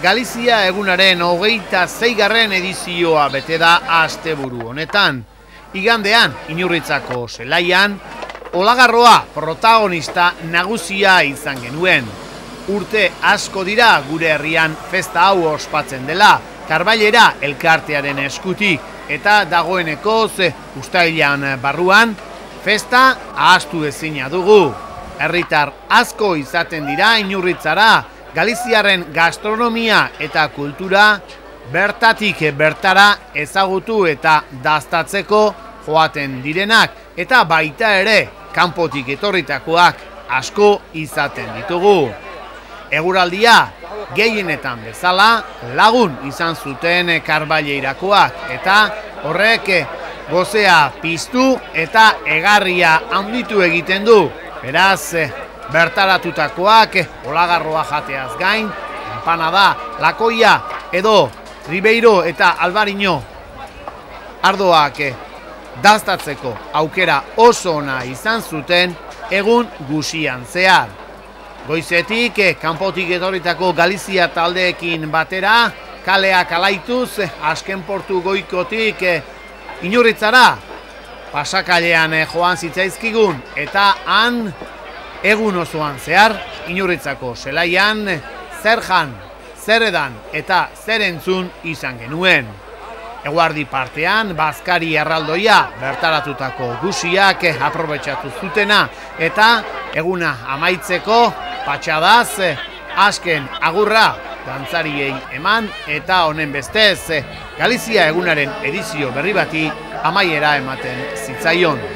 Galizia egunaren 26. edizioa bete da asteburu honetan. Igandean, Inurritzako zelaian, Olagarroa protagonista nagusia izan genuen. Urte asko dira gure herrian festa hau ospatzen dela, Karbailera elkartearen eskutik, eta dagoeneko uztailean barruan, festa ahaztu ezina dugu. Herritar asko izaten dira Inurritzara, Galiziaren gastronomia eta kultura bertatik bertara ezagutu eta daztatzeko joaten direnak, eta baita ere kanpotik etorritakoak asko izaten ditugu. Eguraldia gehienetan bezala lagun izan zuten Karbailerakoak, eta horrek gozea piztu eta egarria handitu egiten du. Beraz, bertaratutakoak olagarroa jateaz gain, empanada, lakoia edo Ribeiro eta Albarino ardoak daztatzeko aukera oso ona izan zuten egun guzian zehar. Goizetik, kanpotik etorritako Galizia taldeekin batera, kaleak alaituz, azken portu goikotik Inurritzara, pasakalean joan zitzaizkigun, eta han egun osoan zehar, Inurritzako zelaian, zer jan, zer edan eta zer entzun izan genuen. Eguardi partean, bazkari erraldoia bertaratutako guziak aprobetxatu zutena, eta eguna amaitzeko patxadaz azken agurra dantzariei eman, eta honen bestez Galizia egunaren edizio berri bati amaiera ematen zitzaion.